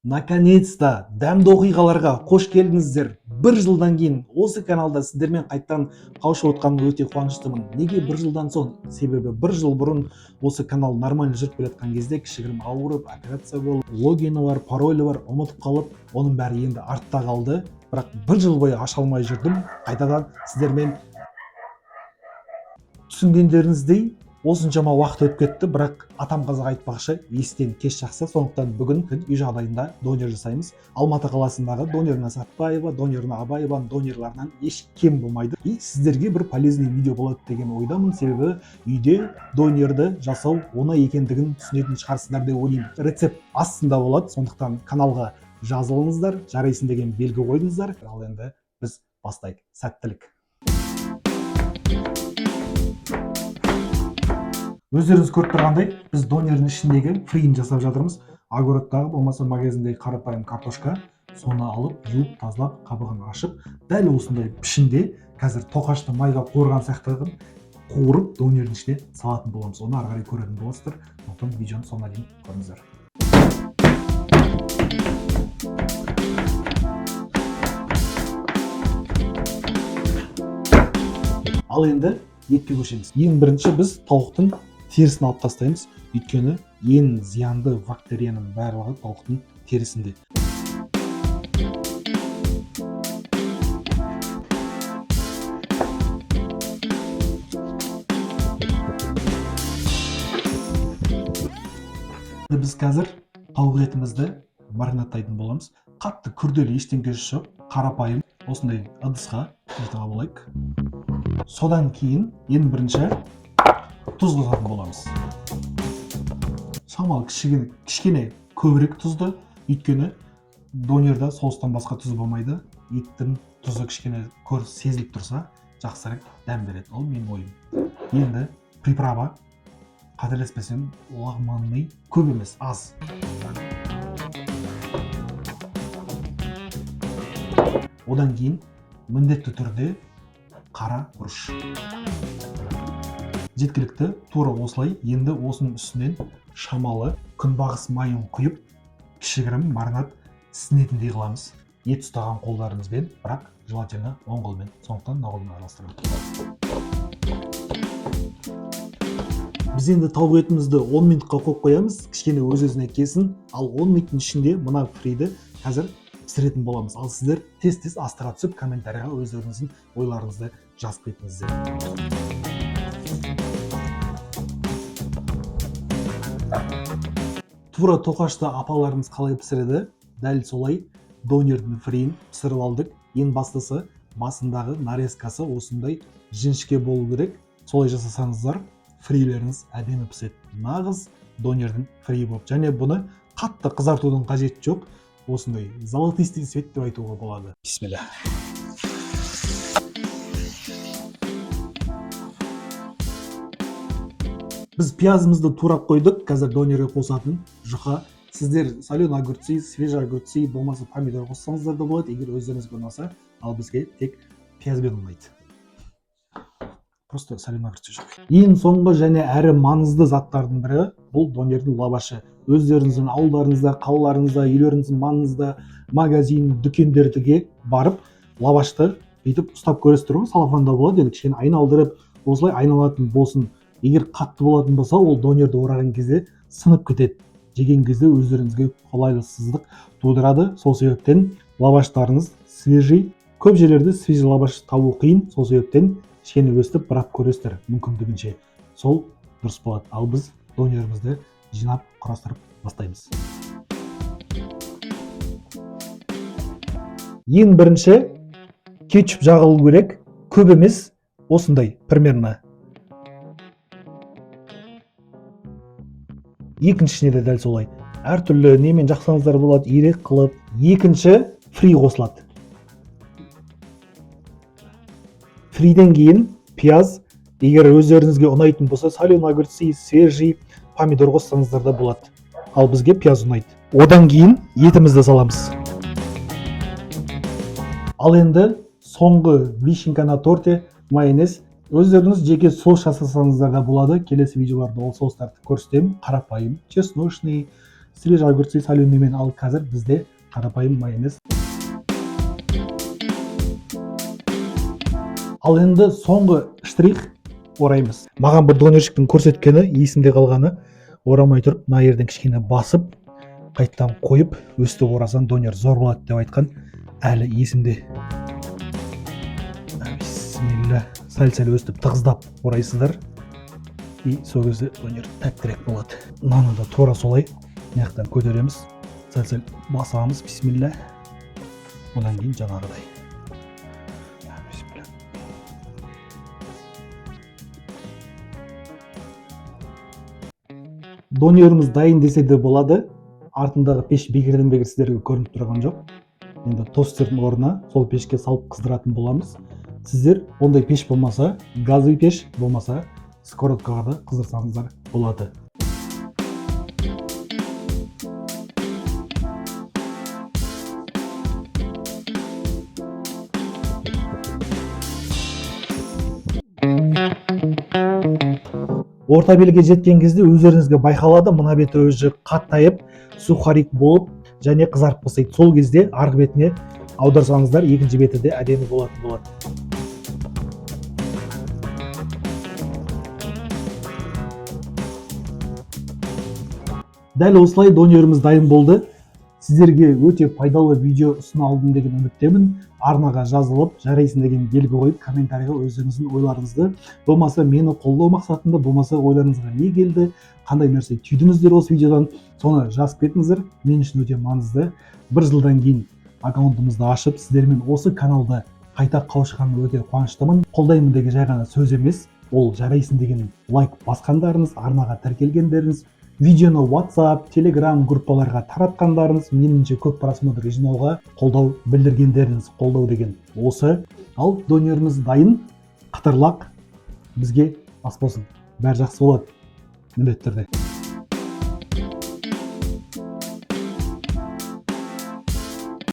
Наконец-то дәмді оқиғаларға қош келдіңіздер. Бір жылдан кейін осы каналда сіздермен қайттан қауышып отқаныма өте қуаныштымын. Неге бір жылдан соң? Себебі бір жыл бұрын осы канал нормально жүріп келе жатқан кезде кішігірім ауырып, операция болып, логині бар, паролі бар, ұмытып қалып, оның бәрі енді артта қалды. Бірақ бір жыл бойы аша алмай жүрдім. Қайтадан сіздермен түсінгендеріңіздей осыншама уақыт өтіп кетті, бірақ атам қазақ айтпақшы, естен кеш жақсы. Сондықтан бүгін үй жағдайында донер жасаймыз. Алматы қаласындағы донерна Сатпаева, донерна Абаева донерларынан еш кем болмайды. И сіздерге бір полезный видео болады деген ойдамын, себебі үйде донерді жасау оңай екендігін түсінетін шығарсыздар деп ойлаймын. Рецепт астында болады, сондықтан каналға жазылыңыздар, жарайсың деген белгі қойдыңыздар. Ал енді біз бастайық. Сәттілік. Өздеріңіз көріп тұрғандай, біз донердің ішіндегі фриін жасап жатырмыз. Огородтағы болмаса магазиндегі қарапайым картошка, соны алып, жуып, тазалап, қабығын ашып, дәл осындай пішінде қазір тоқашты майға қуырған сияқты қуырып, донердің ішіне салатын боламыз. Оны ары қарай көретін боласыздар. Сондықтан видеоны соңына дейін көріңіздер. Ал енді етке көшеміз. Ең бірінші біз тауықтың терісін алып тастаймыз. Өйткені ең зиянды бактерияның барлығы тауықтың терісінде. Біз қазір тауық етімізді маринадтайтын боламыз. Қатты күрделі ештеңкесі жоқ, қарапайым осындай ыдысқа жиыртып алайық. Содан кейін ең бірінші тұз қосатын боламыз. Шамалы кішкене көбірек тұзды, өйткені донерда соустан басқа тұз болмайды. Еттің тұзы кішкене сезіліп тұрса, жақсырақ дәм береді. Ол менің ойым. Енді приправа, қателеспесем, лағманный көп емес, аз. Одан кейін міндетті түрде қара бұрыш. Жеткілікті тура осылай. Енді осының үстінен шамалы күнбағыс майын құйып, кішігірім маринад ісінетіндей қыламыз. Ет ұстаған қолдарыңызбен, бірақ желательно оң қолмен, сондықтан мына қолмен араластырамыз. Біз енді тауық етімізді 10 минутқа қойып қоямыз, кішкене өз-өзіне келсін. Ал 10 минуттың ішінде мына фриді қазір пісіретін боламыз. Ал сіздер тез-тез астыға түсіп, комментарияға өздеріңіздің ойларыңызды жазып кетіңіздер. Тура тоқашты апаларымыз қалай пісіреді, дәл солай донердің фриін пісіріп алдық. Ең бастысы басындағы нарезкасы осындай жіңішке болу керек. Солай жасасаңыздар, фрилеріңіз әдемі піседі. Нағыз донердің фри болып. Және бұны қатты қызартудың қажеті жоқ. Осындай золотистый цвет деп айтуға болады. Бисмилля. Біз пиязымызды турап қойдық, қазір донерге қосатын жұқа. Сіздер соленый огурцы, свежий огурцы, болмаса помидор қоссаңыздар да болады, егер өздеріңізге ұнаса, ал бізге тек пиязбен ұнайды. Просто соленый огурцы жоқ. Ең соңғы және әрі маңызды заттардың бірі бұл донердің лавашы. Өздеріңіздің ауылдарыңызда, қалаларыңызда, үйлеріңіздің маңыңызда, магазин, дүкендерге барып, лавашты бүйтіп ұстап көресіздер ғой, салафанда болады, енді кішкене айналдырып, осылай айналатын болсын. Егер қатты болатын болса, ол донерді ораған кезде сынып кетеді. Жеген кезде өздеріңізге қолайсыздық тудырады. Сол себептен лаваштарыңыз свежий. Көп жерлерде свежий лаваш табу қиын. Сол себептен кішкене өстіп бірап көресіздер мүмкіндігінше. Сол дұрыс болады. Ал біз донерімізді жинап құрастырып бастаймыз. Ең бірінші кетчуп жағылу керек. Көп емес, осындай примерно. Екіншісіне де дәл солай. Әртүрлі немен жақсаңыздар болады, ирек қылып. Екінші фри қосылады. Фриден кейін пияз, егер өздеріңізге ұнайтын болса, соленый огурцы, свежий помидор қоссаңыздар да болады. Ал бізге пияз ұнайды. Одан кейін етімізді саламыз. Ал енді соңғы вишенка на торте майонез. Өздеріңіз жеке соус жасасаңыздар да болады. Келесі видеоларда ол соустарды көрсетемін. Қарапайым, чесночный, свежий огурцы соленыймен, ал қазір бізде қарапайым майонез. Ал енді соңғы штрих ораймыз. Маған бір донершіктің көрсеткені, есімде қалғаны, орамай тұрып, мына жерден кішкене басып, қайттан қойып, өстіп орасан донер зор болады деп айтқан. Әлі есімде. Бисмилля. Сәл-сәл өстіп тығыздап орайсыздар. И сол кезде донер тәттірек болады. Наны да тура солай. Мынаяқтан көтереміз. Сәл-сәл басамыз. Бисмилля. Одан кейін жаңағыдай. Донеріміз дайын десе де болады. Артындағы пеш бекерден бекер сіздерге көрініп тұрған жоқ. Енді тостердің орнына сол пешке салып қыздыратын боламыз. Сіздер ондай пеш болмаса, газовый пеш болмаса, сковородкаға да қыздырсаңыздар болады. Орта белге жеткен кезде өздеріңізге байқалады, мына беті өзі қаттайып, сухарик болып және қызарып бастайды. Сол кезде арғы бетіне аударсаңыздар, екінші беті де әдемі болатын болады. Дәл осылай донеріміз дайын болды. Сіздерге өте пайдалы видео ұсына алдым деген үміттемін. Арнаға жазылып, жарайсың деген белгі қойып, комментарийға өздеріңіздің ойларыңызды, болмаса мені қолдау мақсатында, болмаса ойларыңызға не келді, қандай нәрсе түйдіңіздер осы видеодан, соны жазып кетіңіздер. Мен үшін өте маңызды. Бір жылдан кейін аккаунтымызды ашып, сіздермен осы каналда қайта қауышқаныма өте қуаныштымын. Қолдаймын деген жай ғана сөз емес, ол жарайсың деген лайк басқандарыңыз, арнаға тіркелгендеріңіз, видеоны WhatsApp, Telegram группаларға таратқандарыңыз, меніңше көп просмотр жинауға қолдау білдіргендеріңіз, қолдау деген осы. Ал донеріміз дайын, қытырлақ, бізге ас болсын. Бәрі жақсы болады, міндетті түрде.